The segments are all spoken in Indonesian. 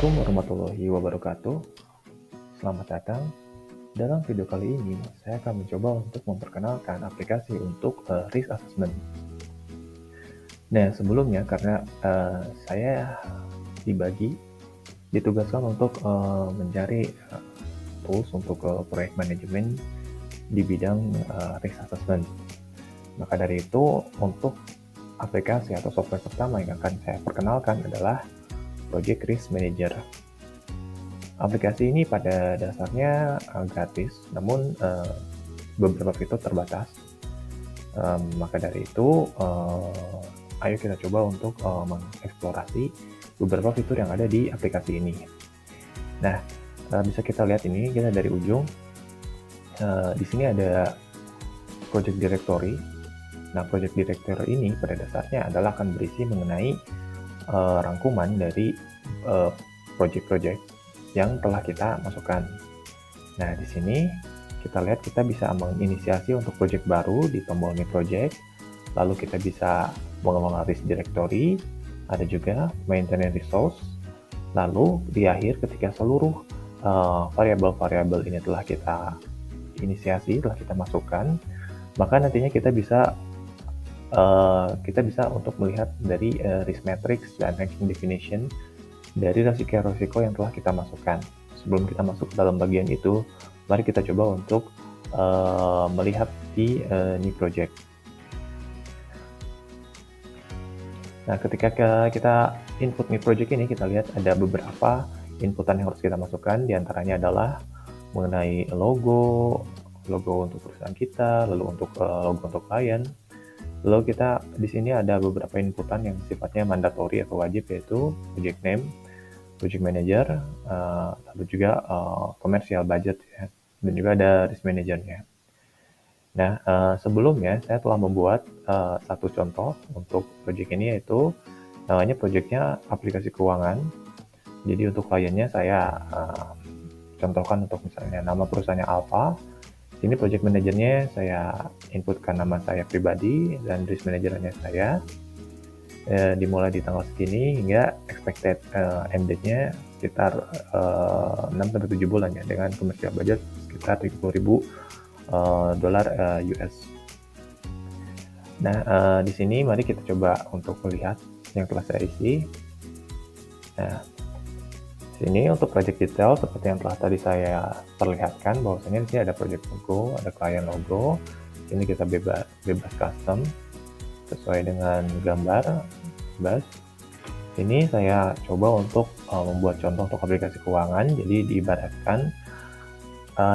Assalamualaikum warahmatullahi wabarakatuh. Selamat datang. Dalam video kali ini, saya akan mencoba untuk memperkenalkan aplikasi untuk risk assessment. Nah, sebelumnya karena saya ditugaskan untuk mencari tools untuk proyek manajemen di bidang risk assessment. Maka dari itu, untuk aplikasi atau software pertama yang akan saya perkenalkan adalah Project Risk Manager. Aplikasi ini pada dasarnya gratis, namun beberapa fitur terbatas. Maka dari itu, ayo kita coba untuk mengeksplorasi beberapa fitur yang ada di aplikasi ini. Nah, bisa kita lihat ini, kita dari ujung. Di sini ada Project Directory. Nah, Project Directory ini pada dasarnya adalah akan berisi mengenai rangkuman dari project-project yang telah kita masukkan. Nah, di sini kita lihat kita bisa menginisiasi untuk project baru di tombol New Project, lalu kita bisa mengelola risk directory, ada juga maintenance resource, lalu di akhir ketika seluruh variabel-variabel ini telah kita inisiasi, telah kita masukkan, maka nantinya kita bisa untuk melihat dari risk matrix dan ranking definition dari resiko-resiko yang telah kita masukkan. Sebelum kita masuk ke dalam bagian itu, mari kita coba untuk melihat di new project. Nah, ketika kita input new project ini, kita lihat ada beberapa inputan yang harus kita masukkan. Di antaranya adalah mengenai logo untuk perusahaan kita, lalu untuk logo untuk klien. Lalu kita di sini ada beberapa inputan yang sifatnya mandatori atau wajib, yaitu project name, project manager, lalu juga commercial budget ya, dan juga ada risk manager-nya. Nah, sebelumnya saya telah membuat satu contoh untuk project ini, yaitu namanya projectnya aplikasi keuangan. Jadi untuk kliennya saya contohkan untuk misalnya nama perusahaannya Alpha. Ini project manajernya saya inputkan nama saya pribadi dan risk manajernya saya, dimulai di tanggal segini hingga expected end date-nya sekitar 6-7 bulan ya, dengan commercial budget sekitar $30.000 US. Nah, di sini mari kita coba untuk melihat yang telah saya isi. Nah, sini untuk project detail seperti yang telah tadi saya perlihatkan, bahwasanya di sini ada project logo, ada client logo. Ini kita bebas custom sesuai dengan gambar bebas. Ini saya coba untuk membuat contoh untuk aplikasi keuangan. Jadi diibaratkan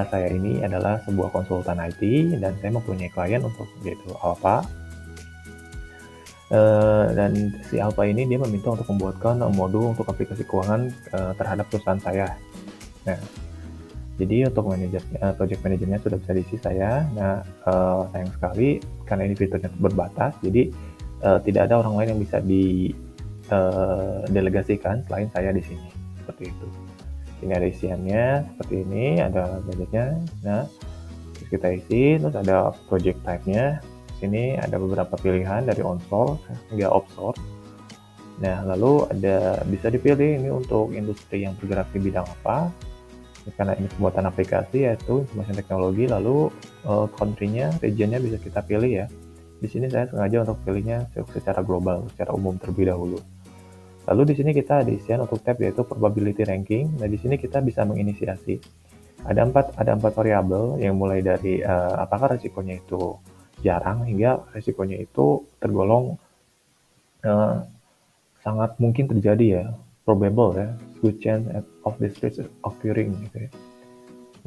saya ini adalah sebuah konsultan IT dan saya mempunyai klien untuk yaitu Alpha. Dan si Alpha ini dia meminta untuk membuatkan modul untuk aplikasi keuangan terhadap perusahaan saya. Nah, jadi untuk project manajernya sudah bisa diisi saya. Nah, sayang sekali karena ini fiturnya berbatas, jadi tidak ada orang lain yang bisa delegasikan selain saya di sini. Seperti itu. Ini ada isiannya seperti ini, ada budgetnya. Nah, terus kita isi, terus ada project type-nya. Sini ada beberapa pilihan dari onshore hingga offshore. Nah, lalu bisa dipilih ini untuk industri yang bergerak di bidang apa. Karena ini pembuatan aplikasi yaitu information teknologi, lalu country-nya, region-nya bisa kita pilih ya. Di sini saya sengaja untuk pilihnya secara global, secara umum terlebih dahulu. Lalu di sini kita ada isian untuk tab yaitu probability ranking. Nah, di sini kita bisa menginisiasi. Ada empat variabel yang mulai dari apakah resikonya itu jarang hingga resikonya itu tergolong sangat mungkin terjadi ya, probable ya, good chance of this risk occurring gitu ya.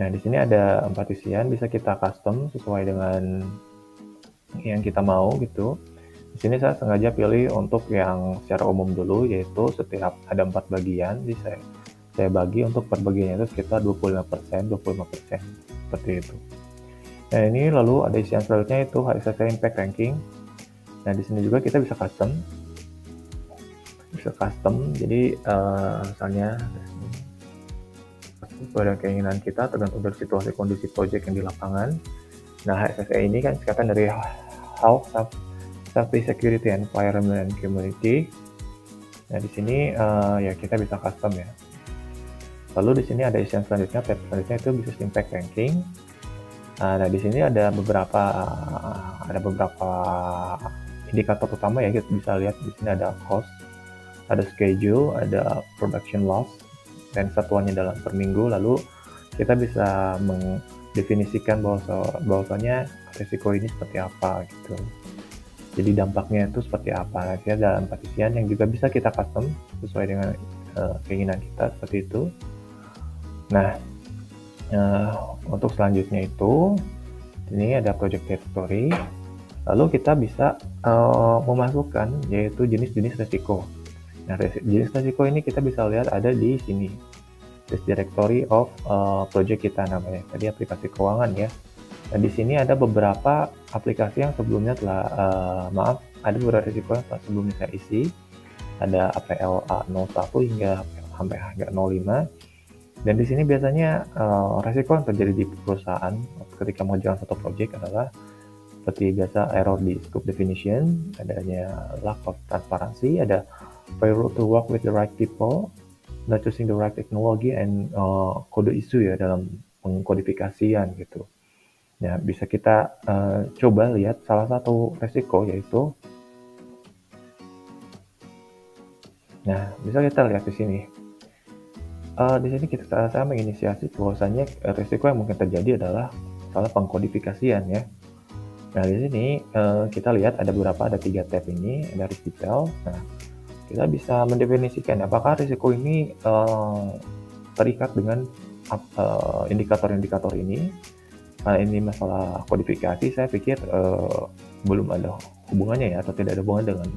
Nah, di sini ada 4 isian, bisa kita custom sesuai dengan yang kita mau gitu. Di sini saya sengaja pilih untuk yang secara umum dulu, yaitu setiap ada 4 bagian, jadi saya bagi untuk per bagiannya itu sekitar 25%, seperti itu. Nah, ini lalu ada isian selanjutnya itu HSSC Impact Ranking. Nah, di sini juga kita bisa custom. Jadi misalnya pada keinginan kita tergantung dari situasi kondisi project yang di lapangan. Nah, HSSC ini kan singkatan dari Health, Safety, Security, Environment, and Community. Nah, di sini ya kita bisa custom ya. Lalu di sini ada isian selanjutnya, tab selanjutnya itu Business Impact Ranking. Nah, di sini ada beberapa indikator utama ya, kita bisa lihat di sini ada cost, ada schedule, ada production loss, dan satuannya dalam per minggu. Lalu kita bisa mendefinisikan bahwasanya risiko ini seperti apa gitu. Jadi dampaknya itu seperti apa. Nanti dalam partisian yang juga bisa kita custom sesuai dengan keinginan kita seperti itu. Nah, untuk selanjutnya itu ini ada project territory. Lalu kita bisa memasukkan yaitu jenis-jenis resiko. Nah, jenis resiko ini kita bisa lihat ada di sini. This directory of project kita namanya. Tadi aplikasi keuangan ya. Dan di sini ada beberapa aplikasi yang sebelumnya ada beberapa risiko yang sebelumnya saya isi. Ada APLA 01 hingga sampai harga 05. Dan di sini biasanya resiko yang terjadi di perusahaan ketika mengerjakan satu project adalah seperti biasa error di scope definition, adanya lack of transparency, ada failure to work with the right people, not choosing the right technology, and kode isu ya dalam pengkodifikasian gitu. Nah, bisa kita coba lihat salah satu resiko yaitu, nah bisa kita lihat di sini. Di sini saya menginisiasi bahwasanya risiko yang mungkin terjadi adalah salah pengkodifikasian ya. Nah, di sini kita lihat ada 3 tab ini, ada risk detail. Nah, kita bisa mendefinisikan apakah risiko ini terikat dengan indikator-indikator ini. Karena ini masalah kodifikasi, saya pikir belum ada hubungannya ya, atau tidak ada hubungan dengan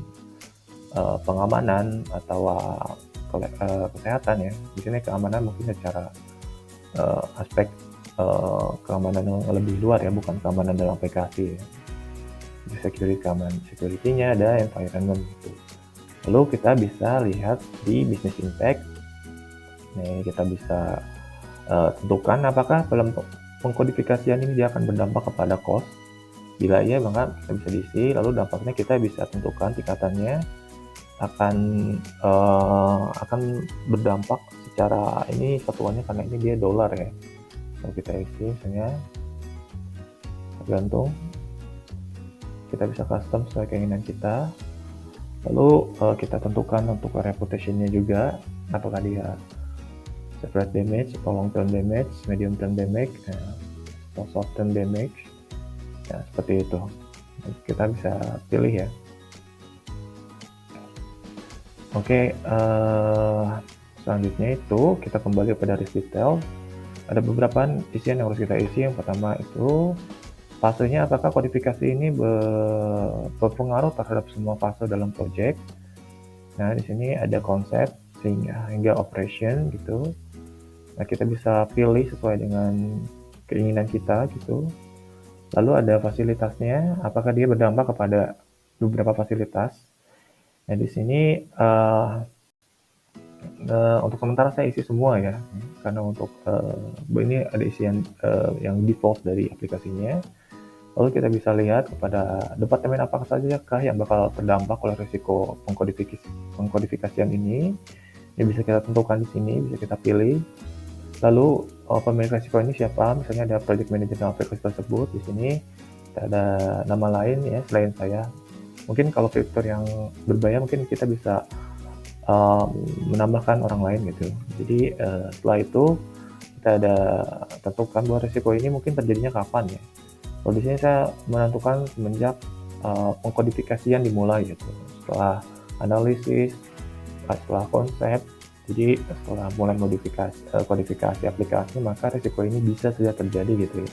pengamanan atau kesehatan ya. Di sini keamanan mungkin secara aspek keamanan yang lebih luar ya, bukan keamanan dalam aplikasi ya. Jadi keamanan security-nya ada, environment gitu. Lalu kita bisa lihat di business impact. Nih, kita bisa tentukan apakah dalam pengkodifikasian ini dia akan berdampak kepada cost. Bila iya, maka kita bisa diisi. Lalu dampaknya kita bisa tentukan tingkatannya akan berdampak secara ini satuannya karena ini dia dolar ya. Kalau kita isi misalnya tergantung, kita bisa custom sesuai keinginan kita. Lalu kita tentukan untuk reputation-nya juga, apakah dia separate damage atau long term damage, medium term damage, atau short term damage. Ya, seperti itu. Kita bisa pilih ya. Oke, selanjutnya itu kita kembali pada risk detail. Ada beberapa isian yang harus kita isi. Yang pertama itu fasenya, apakah kodifikasi ini berpengaruh terhadap semua fase dalam project. Nah, di sini ada konsep hingga operation gitu. Nah, kita bisa pilih sesuai dengan keinginan kita gitu. Lalu ada fasilitasnya, apakah dia berdampak kepada beberapa fasilitas. Nah, di sini untuk sementara saya isi semua ya, karena untuk ini ada isian yang default dari aplikasinya. Lalu kita bisa lihat kepada departemen apakah sajakah yang bakal terdampak oleh risiko pengkodifikasian ini. Ini bisa kita tentukan di sini, bisa kita pilih. Lalu pemilik risiko ini siapa? Misalnya ada project manager dalam aplikasi tersebut. Di sini kita ada nama lain ya selain saya. Mungkin kalau fitur yang berbayar mungkin kita bisa menambahkan orang lain gitu. Jadi setelah itu kita ada tentukan bahwa risiko ini mungkin terjadinya kapan ya. Kalau di sini saya menentukan semenjak pengkodifikasian dimulai gitu. Setelah analisis, setelah konsep, jadi setelah mulai kodifikasi aplikasi, maka risiko ini bisa saja terjadi gitu ya.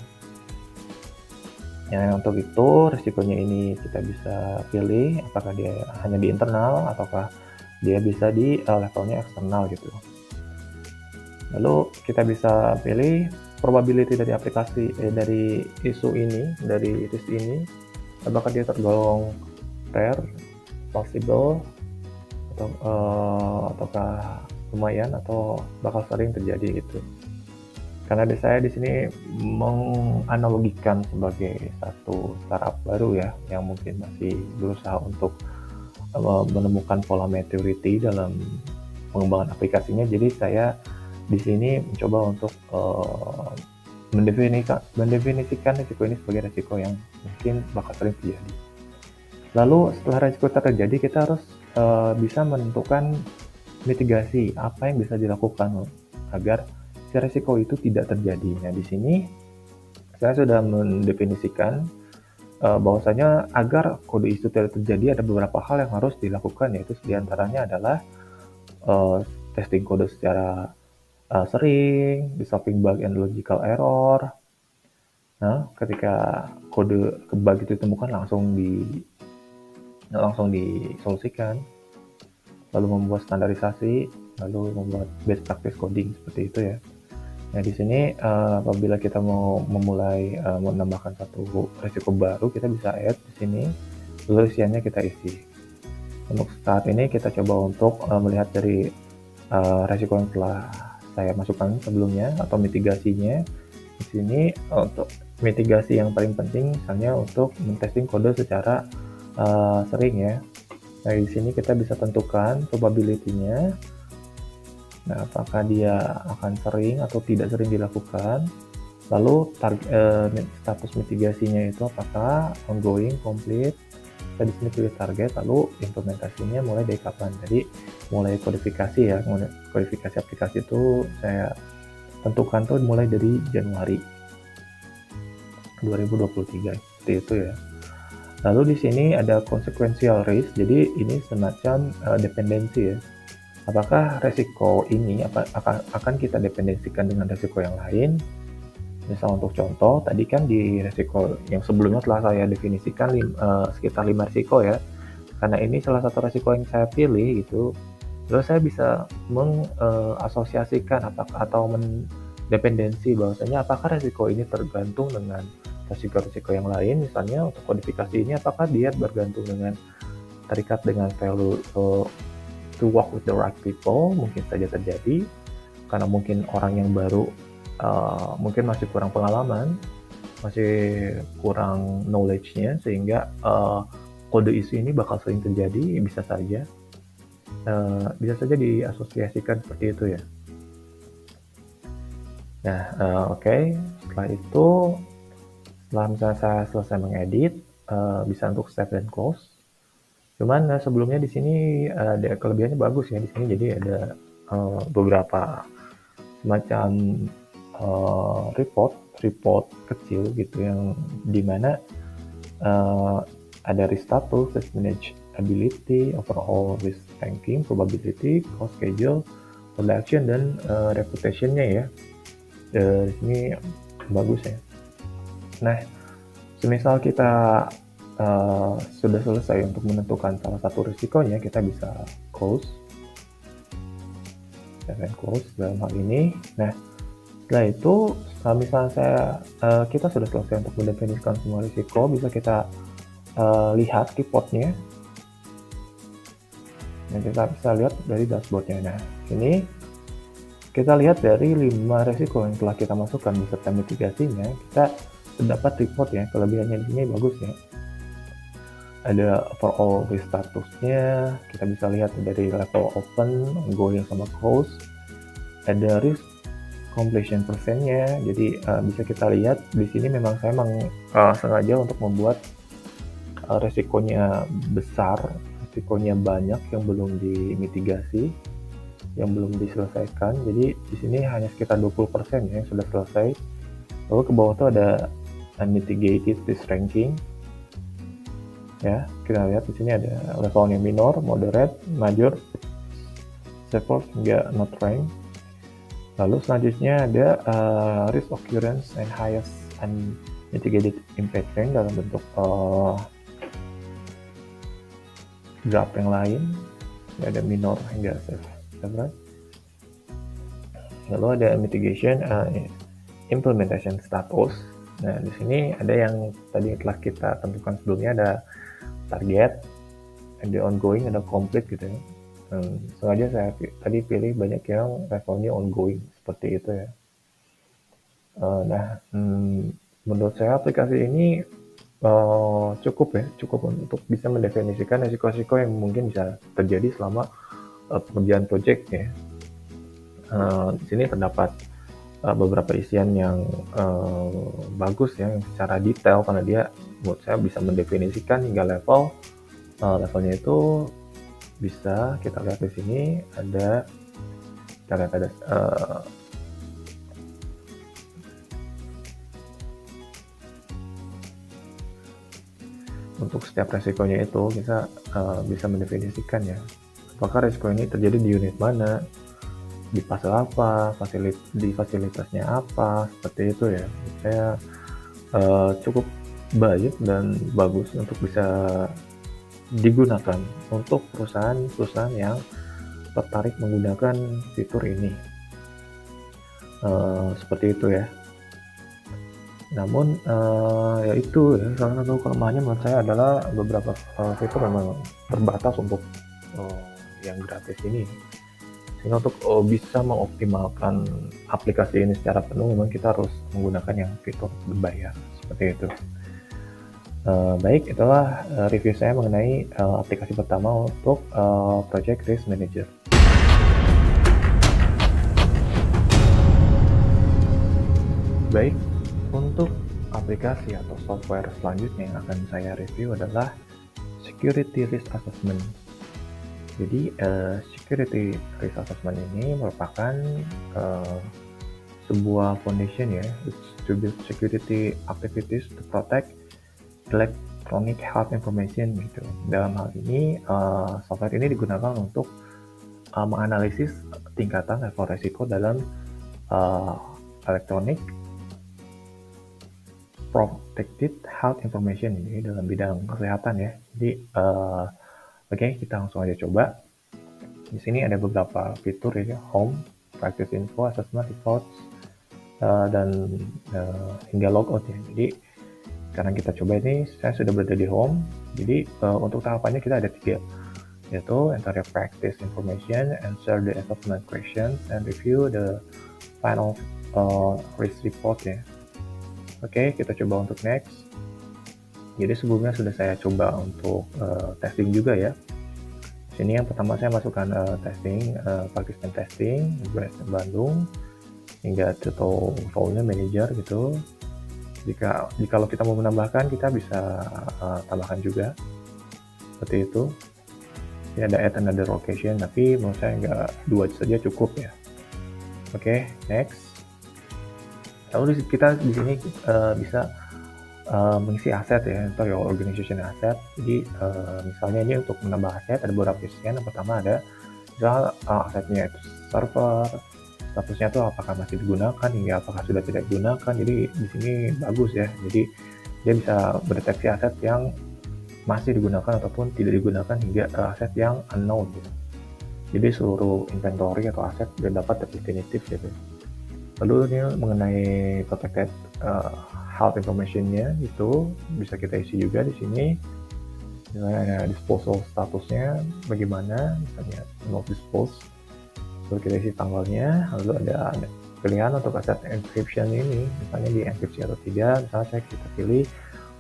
Nah, untuk itu risikonya ini kita bisa pilih apakah dia hanya di internal ataukah dia bisa di levelnya eksternal gitu. Lalu kita bisa pilih probability dari aplikasi dari isu ini, dari risk ini, apakah dia tergolong rare, possible, atau ataukah lumayan atau bakal sering terjadi gitu. Karena saya di sini menganalogikan sebagai satu startup baru ya, yang mungkin masih berusaha untuk menemukan pola maturity dalam pengembangan aplikasinya. Jadi saya di sini mencoba untuk mendefinisikan risiko ini sebagai risiko yang mungkin bakal sering terjadi. Lalu setelah risiko terjadi, kita harus bisa menentukan mitigasi apa yang bisa dilakukan agar si risiko itu tidak terjadi. Nah, di sini saya sudah mendefinisikan bahwasanya agar kode itu tidak terjadi ada beberapa hal yang harus dilakukan, yaitu diantaranya adalah uh, testing kode secara sering, resolving bug and logical error. Nah, ketika kode bug itu ditemukan langsung disolusikan, lalu membuat standarisasi, lalu membuat best practice coding seperti itu ya. Nah, di sini apabila kita mau memulai menambahkan satu risiko baru, kita bisa add di sini, lalu isiannya kita isi. Untuk saat ini kita coba untuk melihat dari risiko yang telah saya masukkan sebelumnya atau mitigasinya. Di sini untuk mitigasi yang paling penting misalnya untuk men-testing kode secara sering ya. Nah, di sini kita bisa tentukan probability-nya. Nah, apakah dia akan sering atau tidak sering dilakukan. Lalu status mitigasinya itu apakah ongoing, complete. Kita di sini pilih target, lalu implementasinya mulai dari kapan. Jadi mulai kodifikasi ya, kodifikasi aplikasi itu saya tentukan tuh mulai dari Januari 2023 seperti itu ya. Lalu di sini ada consequential risk, jadi ini semacam dependensi ya. Apakah resiko ini akan kita dependensikan dengan resiko yang lain? Misal untuk contoh, tadi kan di resiko yang sebelumnya telah saya definisikan sekitar 5 resiko ya. Karena ini salah satu resiko yang saya pilih gitu, lalu saya bisa mengasosiasikan atau mendependensi bahwasanya apakah resiko ini tergantung dengan resiko-resiko yang lain. Misalnya untuk kodifikasi ini apakah dia bergantung dengan terikat dengan value to work with the right people, mungkin saja terjadi karena mungkin orang yang baru mungkin masih kurang pengalaman, masih kurang knowledge-nya, sehingga kode isu ini bakal sering terjadi. Bisa saja diasosiasikan seperti itu ya. Nah, oke. Setelah itu, setelah misalnya saya selesai mengedit, bisa untuk save dan close. Cuman sebelumnya di sini ada kelebihannya bagus ya di sini, jadi ada beberapa semacam report kecil gitu yang dimana ada risk status, risk manageability, overall risk ranking, probability, cost schedule, production, dan reputation-nya ya. Di sini bagus ya. Nah, semisal kita sudah selesai untuk menentukan salah satu risikonya, kita bisa close dalam hal ini. Nah, setelah itu misalnya kita sudah selesai untuk mendefinisikan semua risiko, bisa kita lihat reportnya. Nah, kita bisa lihat dari dashboardnya. Nah, ini kita lihat dari 5 risiko yang telah kita masukkan beserta mitigasinya, kita terdapat report ya. Kelebihannya di sini bagus ya. Ada overall risk statusnya, kita bisa lihat dari level open, ongoing, sama close. Ada risk completion persennya, jadi bisa kita lihat di sini memang saya sengaja untuk membuat resikonya besar, resikonya banyak yang belum dimitigasi, yang belum diselesaikan. Jadi di sini hanya sekitar 20% ya yang sudah selesai. Lalu ke bawah itu ada unmitigated risk ranking. Ya, kita lihat di sini ada levelnya minor, moderate, major, severe hingga not rank. Lalu selanjutnya ada risk occurrence and highest unmitigated impact rank dalam bentuk graph yang lain. Ada minor hingga severe. Lalu ada mitigation implementation status. Nah, di sini ada yang tadi telah kita tentukan sebelumnya, ada target, ada ongoing, ada complete gitu ya. Sengaja saya tadi pilih banyak yang levelnya ongoing seperti itu ya. Nah, menurut saya aplikasi ini cukup untuk bisa mendefinisikan risiko-risiko yang mungkin bisa terjadi selama pengerjaan project ya. Di sini terdapat beberapa isian yang bagus ya, yang secara detail, karena dia menurut saya bisa mendefinisikan hingga levelnya itu bisa kita lihat di sini ada, kita lihat ada untuk setiap resikonya itu kita bisa mendefinisikan ya, apakah resiko ini terjadi di unit mana, di fase apa, di fasilitasnya apa, seperti itu ya. Saya cukup baik dan bagus untuk bisa digunakan untuk perusahaan-perusahaan yang tertarik menggunakan fitur ini. Seperti itu ya. Namun ya itu ya, salah satu kelemahannya menurut saya adalah beberapa fitur memang terbatas untuk yang gratis ini. Sehingga untuk bisa mengoptimalkan aplikasi ini secara penuh, memang kita harus menggunakan yang fitur berbayar, seperti itu. Baik, itulah review saya mengenai aplikasi pertama untuk Project Risk Manager. Baik, untuk aplikasi atau software selanjutnya yang akan saya review adalah Security Risk Assessment. Jadi Security Risk Assessment ini merupakan sebuah foundation ya, to build security activities to protect electronic health information gitu. Dalam hal ini software ini digunakan untuk menganalisis tingkatan level resiko dalam electronic protected health information ini dalam bidang kesehatan ya. Jadi oke, kita langsung aja coba. Di sini ada beberapa fitur ya, Home, Practice Info, Assessment Reports, dan hingga logout ya. Jadi sekarang kita coba ini, saya sudah berada di Home. Jadi untuk tahapannya kita ada 3, yaitu enter your practice information, answer the assessment questions, and review the final risk report ya. Oke, kita coba untuk next. Jadi sebelumnya sudah saya coba untuk testing juga ya. Sini yang pertama saya masukkan testing, participant testing, Bandung, hingga total role-nya manager gitu. Kalau kita mau menambahkan, kita bisa tambahkan juga, seperti itu. Ini ada add another location, tapi menurut saya nggak 2 saja cukup ya. Oke, next. Lalu kita di sini bisa mengisi aset ya, atau your organization asset. Jadi misalnya ini untuk menambah aset ada beberapa isian. Yang pertama ada misal asetnya itu server, statusnya itu apakah masih digunakan hingga apakah sudah tidak digunakan. Jadi di sini bagus ya. Jadi dia bisa mendeteksi aset yang masih digunakan ataupun tidak digunakan hingga aset yang unknown gitu. Jadi seluruh inventory atau aset sudah dapat definitif gitu. Lalu ini mengenai protected health information-nya itu bisa kita isi juga di sini. Misalnya disposal statusnya bagaimana, misalnya not disposed. Lalu kita isi tanggalnya. Lalu ada pilihan untuk aset encryption ini, misalnya di enkripsi atau tidak. Misalnya kita pilih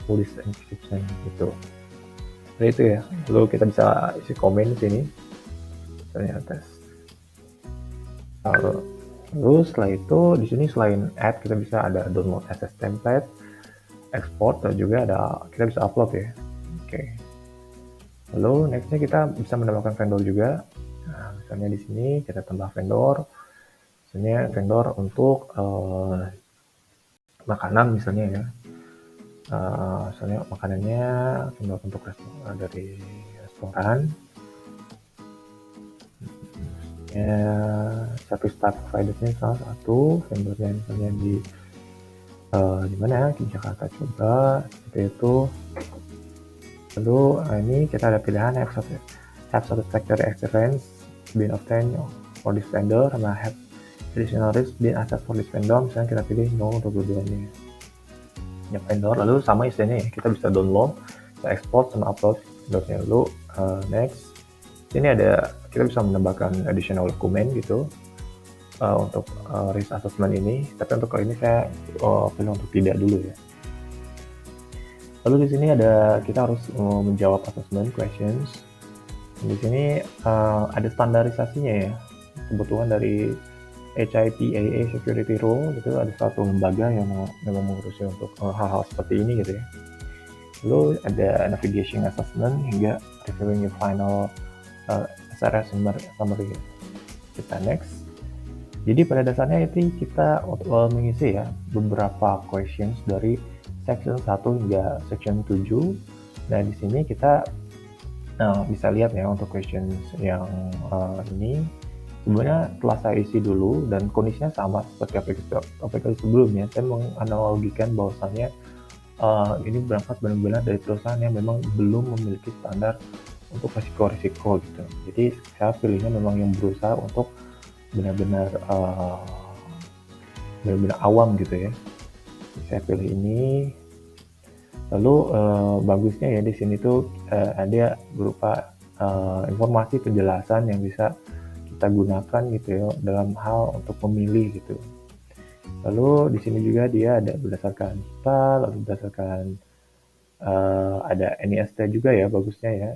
full encryption gitu. Seperti itu ya. Lalu kita bisa isi komen di sini. Misalnya tes. Lalu setelah itu di sini selain add kita bisa ada download access template, export, dan juga kita bisa upload ya. Oke. Lalu nextnya kita bisa menambahkan vendor juga. Nah, misalnya di sini kita tambah vendor. Misalnya vendor untuk makanan misalnya ya. Misalnya makanannya vendor untuk dari restoran. Service type provider-nya salah satu, vendornya misalnya di mana di Jakarta coba seperti itu. Lalu ini kita ada pilihan have satisfactory experience been obtained for this vendor, sama have additional risk been assessed for this vendor. Misalnya kita pilih no untuk dua-duanya ya vendor. Lalu sama isinya ya, kita bisa download, kita export sama upload vendornya. Lalu next ini kita bisa menambahkan additional dokumen gitu untuk risk assessment ini, tapi untuk kali ini saya pilih untuk tidak dulu ya. Lalu di sini kita harus menjawab assessment questions. Di sini ada standarisasinya ya, kebutuhan dari HIPAA security role, itu ada satu lembaga yang memang mengurusi untuk hal-hal seperti ini gitu ya. Lalu ada navigation assessment hingga reviewing your final SRS summary. Kita next. Jadi pada dasarnya itu kita mengisi ya beberapa questions dari section 1 hingga section 7. Nah, di sini kita bisa lihat ya untuk questions yang ini sebenarnya telah saya isi dulu dan kondisinya sama seperti aplikasi sebelumnya. Saya menganalogikan bahwasannya ini berangkat benar-benar dari perusahaan yang memang belum memiliki standar untuk risiko-risiko gitu. Jadi saya pilihnya memang yang berusaha untuk benar-benar awam gitu ya. Saya pilih ini. Lalu bagusnya ya di sini tuh ada berupa informasi penjelasan yang bisa kita gunakan gitu ya dalam hal untuk memilih gitu. Lalu di sini juga dia ada berdasarkan IPA, lalu berdasarkan ada NIST juga ya bagusnya ya,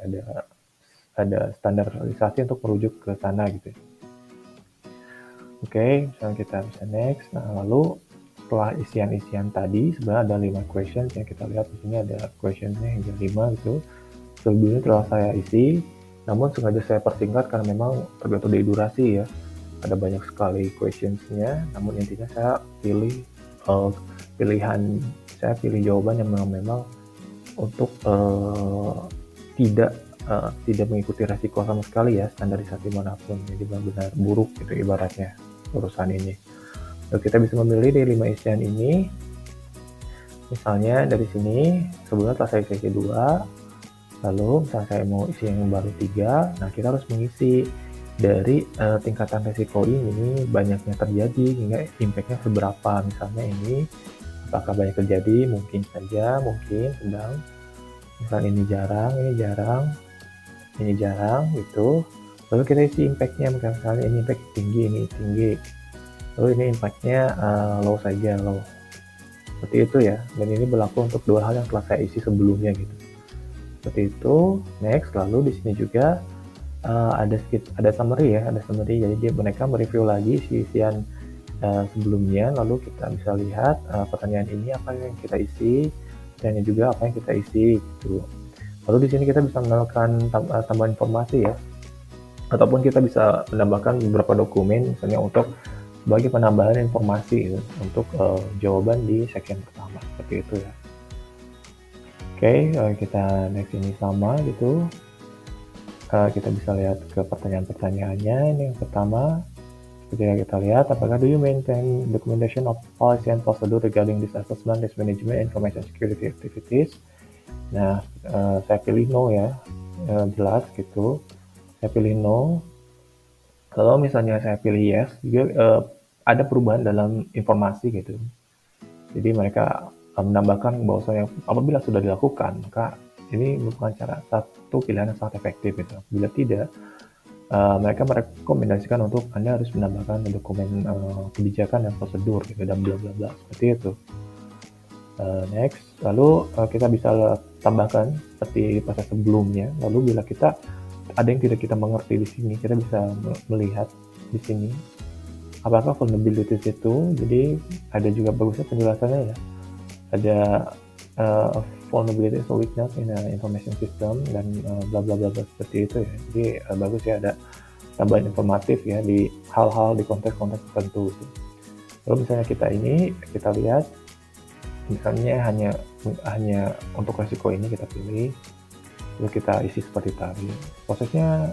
ada standarisasi untuk merujuk ke sana gitu. Oke, misalnya kita bisa next. Nah, lalu setelah isian-isian tadi sebenarnya ada 5 questions yang kita lihat di sini ada questionnya hingga 5 gitu. Sebelumnya telah saya isi, namun sengaja saya persingkat karena memang tergantung dari durasi ya. Ada banyak sekali questionsnya, namun intinya saya pilih pilih jawaban yang memang untuk tidak mengikuti resiko sama sekali ya standarisasi manapun, jadi benar-benar buruk gitu ibaratnya urusan ini. Lalu kita bisa memilih dari 5 isian ini. Misalnya dari sini sebelumnya telah saya isi 2, lalu misalnya saya mau isi yang baru 3, nah kita harus mengisi dari tingkatan resiko ini banyaknya terjadi hingga impact-nya seberapa. Misalnya ini apakah banyak terjadi, mungkin saja, mungkin sedang, misalnya ini jarang gitu. Lalu kita isi impact-nya, misalnya ini impact tinggi, ini tinggi, lalu ini impact-nya low saja, low, seperti itu ya. Dan ini berlaku untuk 2 hal yang telah saya isi sebelumnya gitu, seperti itu. Next, lalu di sini juga ada summary ya, jadi mereka mereview lagi isian sebelumnya, lalu kita bisa lihat pertanyaan ini apa yang kita isi, dan juga apa yang kita isi gitu. Lalu di sini kita bisa menambahkan tambahan informasi ya, ataupun kita bisa menambahkan beberapa dokumen misalnya untuk sebagai penambahan informasi gitu, untuk jawaban di section pertama, seperti itu ya. Oke, kita next ini sama gitu. Kita bisa lihat ke pertanyaan-pertanyaannya. Ini yang pertama, ketika kita lihat apakah do you maintain documentation of policy and procedure regarding this assessment, risk management, information security activities. Nah, saya pilih no ya, jelas gitu. Saya pilih no. Kalau misalnya saya pilih yes, juga ada perubahan dalam informasi gitu. Jadi mereka menambahkan bahwasanya apabila sudah dilakukan, maka ini merupakan satu pilihan yang sangat efektif gitu. Bila tidak, mereka merekomendasikan untuk Anda harus menambahkan dokumen kebijakan dan prosedur gitu, dan bla bla bla, seperti itu. Next, lalu kita bisa tambahkan seperti proses sebelumnya. Lalu bila kita ada yang tidak kita mengerti di sini, kita bisa melihat di sini apakah vulnerabilities itu. Jadi ada juga bagusnya penjelasannya ya. Ada vulnerabilities or weakness in information system dan bla bla bla seperti itu ya. Jadi bagus ya, ada tambahan informatif ya di hal-hal di konteks-konteks tertentu. Lalu misalnya kita lihat misalnya hanya untuk resiko ini kita pilih, lalu kita isi seperti tadi. Prosesnya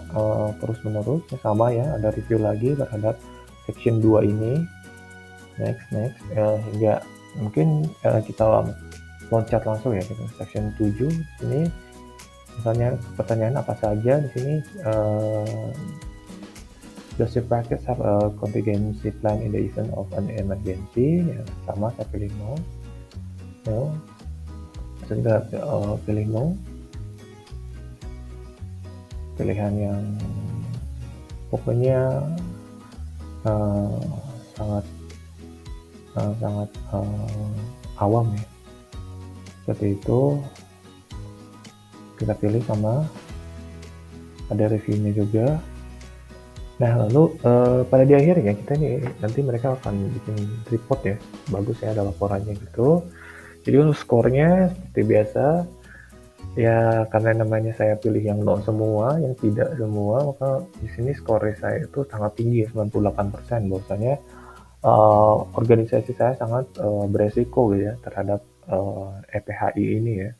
terus menerus sama ya, ada review lagi terhadap section 2 ini. Next hingga mungkin kita loncat langsung ya ke section 7 di sini. Misalnya pertanyaan apa saja di sini, does your practice have a contingency plan in the event of an emergency? Ya, sama, saya pilih no. Saya juga pilih no. Pilihan yang pokoknya sangat awam ya, seperti itu. Kita pilih sama, ada reviewnya juga. Nah, lalu pada di akhirnya kita nih nanti mereka akan bikin report ya, bagus ya ada laporannya gitu. Jadi untuk skornya seperti biasa, ya karena namanya saya pilih yang no semua, yang tidak semua, maka di sini skor saya itu sangat tinggi ya, 98%. Bahwasanya organisasi saya sangat beresiko gitu ya terhadap EPHI ini ya.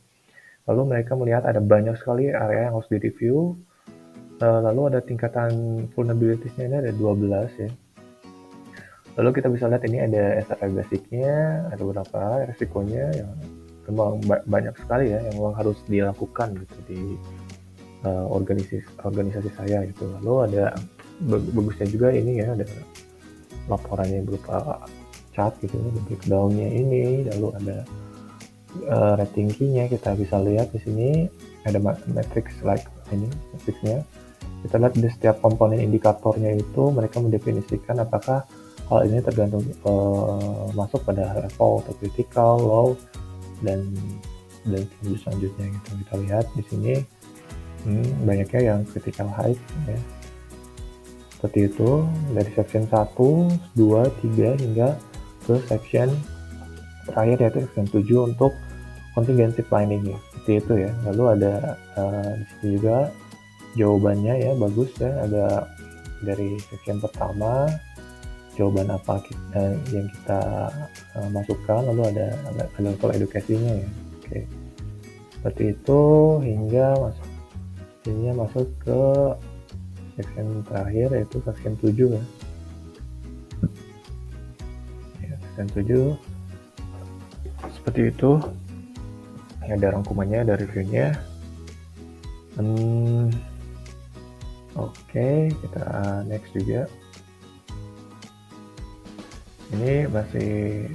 Lalu mereka melihat ada banyak sekali area yang harus direview. Lalu ada tingkatan vulnerabilities-nya ini ada 12 ya. Lalu kita bisa lihat ini ada SRE basicnya, ada beberapa resikonya yang memang banyak sekali ya yang memang harus dilakukan gitu di organisasi saya gitu. Lalu ada bagusnya juga ini ya, ada laporannya berupa chat gitu, breakdown-nya ini, lalu ada rating key-nya kita bisa lihat di sini ada matrix like ini matrixnya. Kita lihat di setiap komponen indikatornya itu mereka mendefinisikan apakah hal ini tergantung masuk pada level atau critical, low, dan selanjutnya gitu. Kita lihat di sini banyaknya yang critical high ya. Seperti itu dari section 1, 2, 3 hingga ke section terakhir yaitu section 7 untuk contingency planning ya. Seperti itu ya. Lalu ada di sini juga jawabannya ya bagus ya, ada dari section pertama jawaban apa yang kita masukkan, lalu ada level edukasinya ya. Oke. Seperti itu hingga masuk ke section terakhir yaitu section 7 ya. Section 7 seperti itu. Ada rangkumannya, ada reviewnya. Oke, kita next juga. Ini masih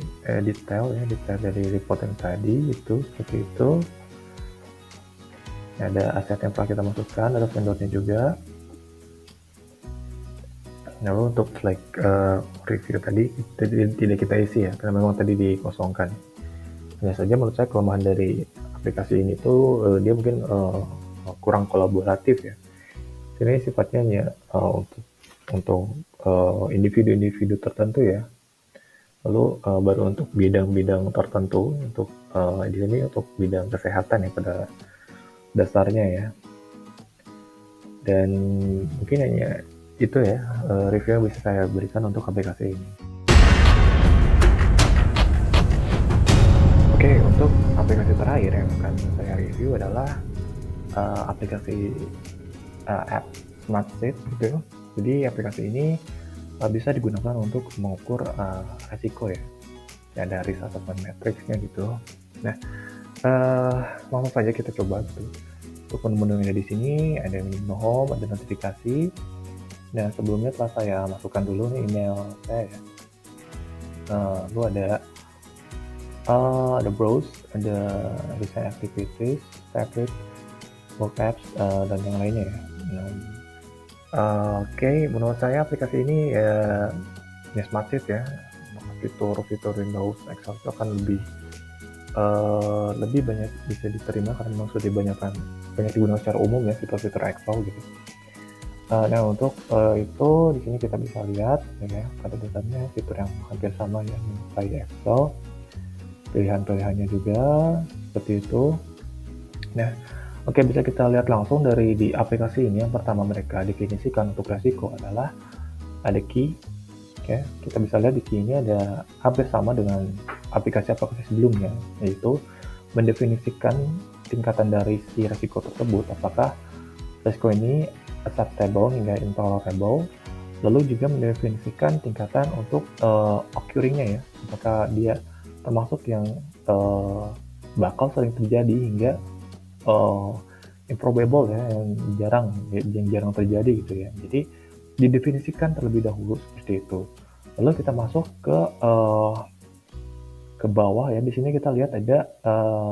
detail dari report yang tadi itu seperti itu. Ada aset yang telah kita masukkan, ada vendornya juga. Lalu untuk flag review tadi tidak kita isi ya, karena memang tadi dikosongkan. Hanya saja menurut saya kelemahan dari aplikasi ini tuh dia mungkin kurang kolaboratif ya. Ini sifatnya hanya untuk individu-individu tertentu ya. Lalu baru untuk bidang-bidang tertentu untuk di sini untuk bidang kesehatan ya pada dasarnya ya. Dan mungkin hanya itu ya review yang bisa saya berikan untuk aplikasi ini. Oke, untuk aplikasi terakhir yang akan saya review adalah aplikasi app SmartSeed gitu. Jadi aplikasi ini bisa digunakan untuk mengukur resiko ya. Ada risk assessment matrix-nya gitu. Nah, langsung saja kita coba gitu. Untuk menu-menu yang ada di sini ada menu home, ada notifikasi. Nah, sebelumnya telah saya masukkan dulu nih email saya ya. Lalu ada browse, ada recent activities, favorite, work apps, dan yang lainnya ya. Oke, menurut saya aplikasi ini ya SmartSeed ya, fitur-fitur Windows Excel itu akan lebih banyak bisa diterima karena memang sudah banyak digunakan secara umum ya fitur-fitur Excel gitu. Nah untuk itu di sini kita bisa lihat ya pada dasarnya fitur yang hampir sama ya menyerupai Excel, pilihan-pilihannya juga seperti itu. Nah, oke, bisa kita lihat langsung dari di aplikasi ini. Yang pertama mereka definisikan untuk resiko adalah ada key. Oke, kita bisa lihat di key ini ada hampir sama dengan aplikasi-aplikasi sebelumnya, yaitu mendefinisikan tingkatan dari si resiko tersebut, apakah resiko ini acceptable hingga intolerable, lalu juga mendefinisikan tingkatan untuk occurring-nya ya, apakah dia termasuk yang bakal sering terjadi hingga improbable ya, yang jarang terjadi gitu ya. Jadi didefinisikan terlebih dahulu seperti itu. Lalu kita masuk ke bawah ya. Di sini kita lihat ada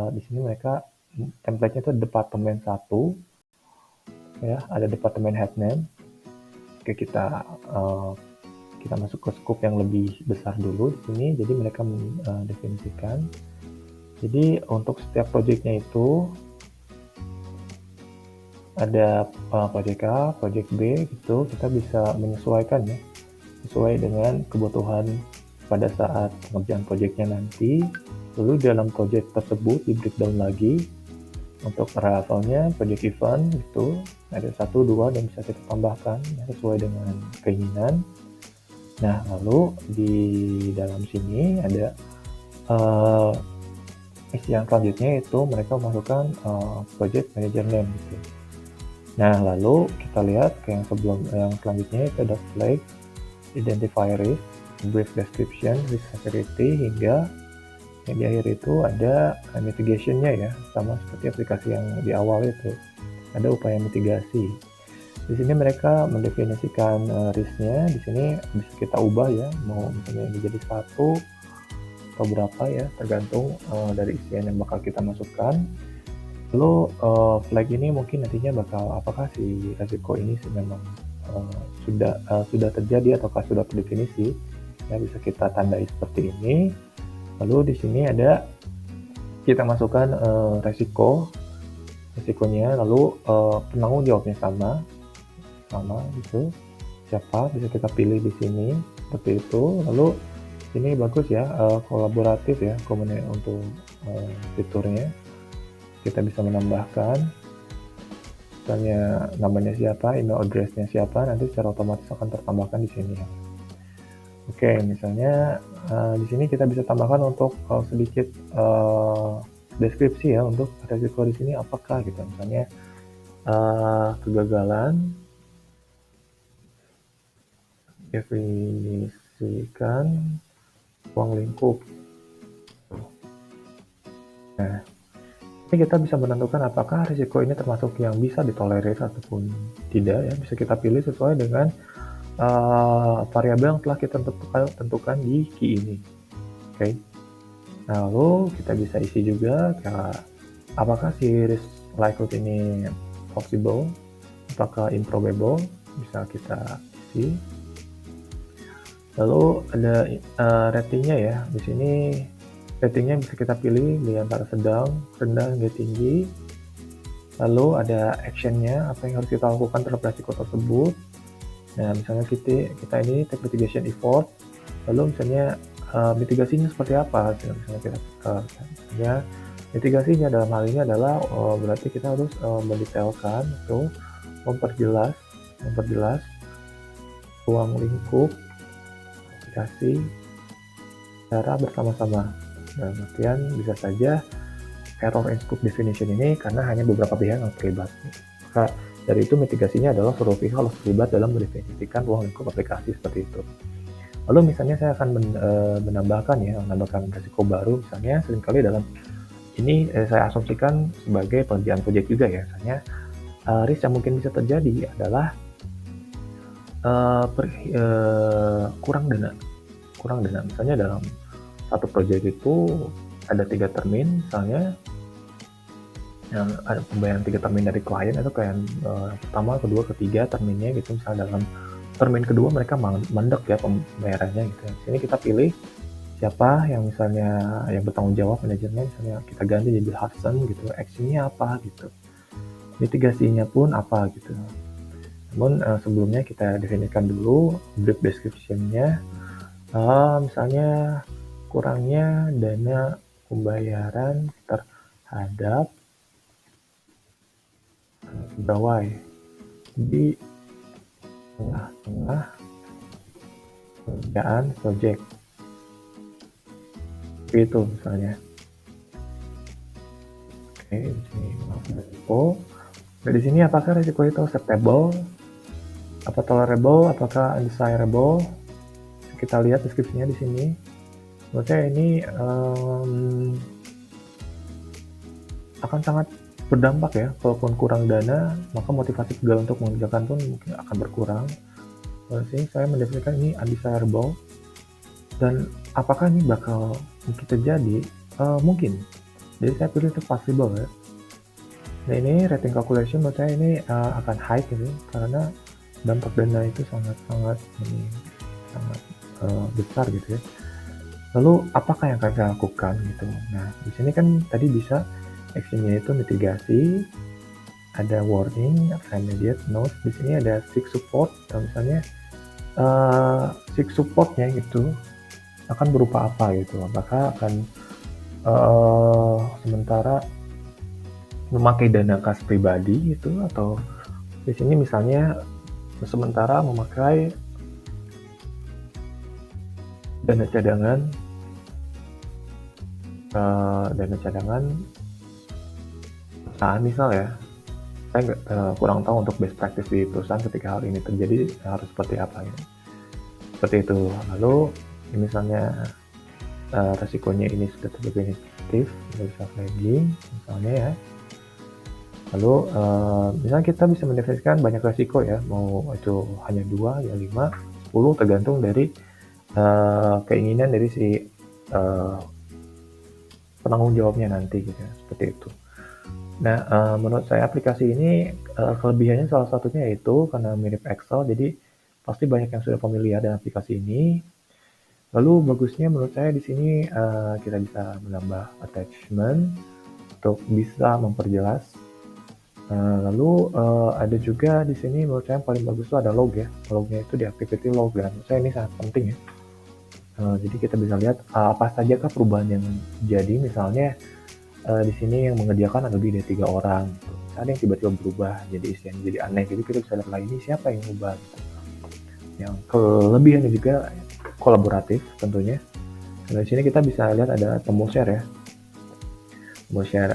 di sini mereka template-nya itu departemen 1 ya, ada departemen head name. Oke, kita masuk ke scope yang lebih besar dulu di sini. Jadi mereka mendefinisikan. Jadi untuk setiap projectnya itu ada project A, project B gitu, kita bisa menyesuaikan ya, sesuai dengan kebutuhan pada saat pengerjaan projectnya nanti. Lalu dalam project tersebut di breakdown lagi untuk arrivalnya, project event gitu, ada 1, 2 dan bisa kita tambahkan ya, sesuai dengan keinginan. Nah, lalu di dalam sini ada yang selanjutnya itu mereka masukkan project manager name gitu. Nah, lalu kita lihat ke yang selanjutnya itu ada flag, identify risk, brief description, risk severity, hingga yang di akhir itu ada mitigation-nya ya, sama seperti aplikasi yang di awal itu. Ada upaya mitigasi. Di sini mereka mendefinisikan risk-nya. Di sini bisa kita ubah ya, mau misalnya ini jadi 1 atau berapa ya, tergantung dari isian yang bakal kita masukkan. Lalu flag ini mungkin nantinya bakal apakah si resiko ini sih memang sudah terjadi ataukah sudah terdefinisi, ya bisa kita tandai seperti ini. Lalu di sini ada kita masukkan resikonya, lalu penanggung jawabnya sama gitu, siapa bisa kita pilih di sini seperti itu. Lalu ini bagus ya, kolaboratif ya untuk fiturnya. Kita bisa menambahkan misalnya namanya siapa, email address-nya siapa, nanti secara otomatis akan tertambahkan di sini ya. Oke, misalnya di sini kita bisa tambahkan untuk sedikit deskripsi ya untuk resiko di sini apakah gitu. Misalnya kegagalan, definisikan ruang lingkup. Nah, ini kita bisa menentukan apakah risiko ini termasuk yang bisa ditolerir ataupun tidak ya. Bisa kita pilih sesuai dengan variabel yang telah kita tentukan di key ini. Oke. Nah, lalu kita bisa isi juga apakah si risk likelihood ini possible, apakah improbable, bisa kita isi. Lalu ada ratingnya ya. Di sini ratingnya bisa kita pilih di antara sedang, rendah, hingga tinggi. Lalu ada actionnya, apa yang harus kita lakukan terhadap resiko tersebut. Nah, misalnya kita ini take mitigation effort, lalu misalnya mitigasinya seperti apa? Misalnya misalnya mitigasinya dalam hal ini adalah berarti kita harus mendetailkan atau memperjelas ruang lingkup aplikasi secara bersama-sama. Dalam artian bisa saja error and scope definition ini karena hanya beberapa pihak yang terlibat. Maka dari itu mitigasinya adalah seluruh pihak harus terlibat dalam mendefinisikan ruang lingkup aplikasi seperti itu. Lalu misalnya saya akan menambahkan risiko baru, misalnya seringkali dalam ini saya asumsikan sebagai pengerjaan proyek juga ya, misalnya risk yang mungkin bisa terjadi adalah kurang dana. Misalnya dalam satu proyek itu ada 3 termin, misalnya yang ada pembayaran 3 termin dari klien itu kayak pertama, kedua, ketiga terminnya gitu. Misalnya dalam termin kedua mereka mandek ya pembayarannya gitu. Sini kita pilih siapa yang misalnya yang bertanggung jawab manajernya, misalnya kita ganti jadi Bill Hudson gitu. Actionnya apa gitu, mitigasinya pun apa gitu. Namun sebelumnya kita definisikan dulu brief description-nya. Misalnya kurangnya dana pembayaran terhadap pegawai di tengah-tengah pekerjaan project itu misalnya. Oke, di sini risiko. Nah, di sini apakah risiko itu acceptable, apa tolerable, apakah undesirable? Kita lihat deskripsinya di sini. Menurut saya ini akan sangat berdampak ya. Kalaupun kurang dana, maka motivasi pegawai untuk mengerjakan pun mungkin akan berkurang. Sini saya mendefinisikan ini undesirable. Dan apakah ini bakal mungkin terjadi? Mungkin. Jadi saya pilih untuk possible ya. Nah, ini rating calculation menurut saya ini akan high gitu, karena dampak dana itu sangat besar gitu ya. Lalu apakah yang akan saya lakukan gitu? Nah, di sini kan tadi bisa actionnya itu mitigasi, ada warning, immediate note. Di sini ada seek support. Kalau misalnya seek supportnya itu akan berupa apa gitu? Apakah akan sementara memakai dana kas pribadi itu, atau di sini misalnya sementara memakai dana cadangan perusahaan misal ya. Saya kurang tahu untuk best practice di perusahaan ketika hal ini terjadi harus seperti apa ya. Seperti itu. Lalu misalnya resikonya ini sudah terdefinitif, bisa flagging misalnya ya. Lalu misalnya kita bisa mendefinisikan banyak resiko ya, mau itu hanya 2, ya 5, 10, tergantung dari keinginan dari si penanggung jawabnya nanti gitu ya, seperti itu. Nah, menurut saya aplikasi ini kelebihannya salah satunya yaitu karena mirip Excel, jadi pasti banyak yang sudah familiar dengan aplikasi ini. Lalu bagusnya menurut saya di sini kita bisa menambah attachment untuk bisa memperjelas. Lalu ada juga di sini menurut saya yang paling bagus itu ada log ya. Lognya itu di activity log, dan menurut saya ini sangat penting ya. Jadi kita bisa lihat apa saja kah perubahan yang jadi, misalnya di sini yang mengerjakan ada lebih dari 3 orang gitu. Ada yang tiba-tiba berubah jadi isinya jadi aneh, jadi kita bisa lihat lagi ini siapa yang ubah gitu. Yang kelebihannya juga kolaboratif tentunya. Dan di sini kita bisa lihat ada tombol share ya. Tombol share,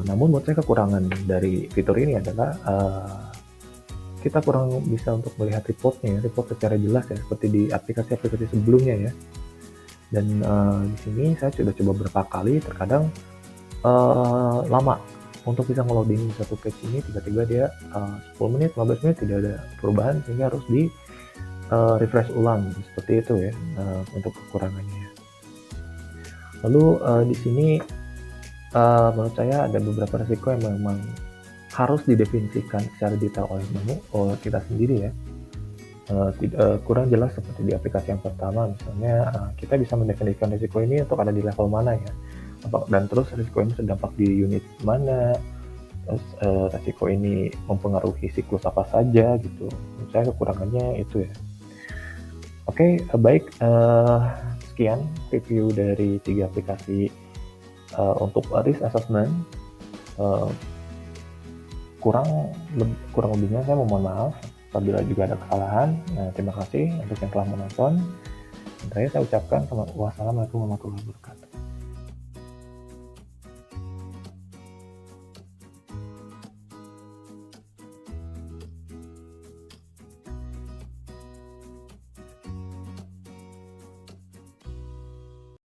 namun menurut saya kekurangan dari fitur ini adalah kita kurang bisa untuk melihat report secara jelas ya, seperti di aplikasi-aplikasi sebelumnya ya. Dan di sini saya sudah coba beberapa kali, terkadang lama untuk bisa nge-loading satu page ini, tiba-tiba dia 10 menit, 15 menit tidak ada perubahan, sehingga harus di refresh ulang seperti itu ya, untuk kekurangannya. Lalu di sini menurut saya ada beberapa risiko yang memang harus didefinisikan secara detail oleh kita sendiri ya. Kurang jelas seperti di aplikasi yang pertama, misalnya kita bisa mendefinisikan risiko ini untuk ada di level mana ya, dan terus risiko ini terdampak di unit mana, terus risiko ini mempengaruhi siklus apa saja gitu. Menurut saya kekurangannya itu ya. Oke, baik, sekian review dari 3 aplikasi untuk risk assessment. Kurang lebihnya saya mohon maaf apabila juga ada kesalahan. Terima kasih untuk yang telah menonton. Saya ucapkan wassalamualaikum warahmatullahi wabarakatuh.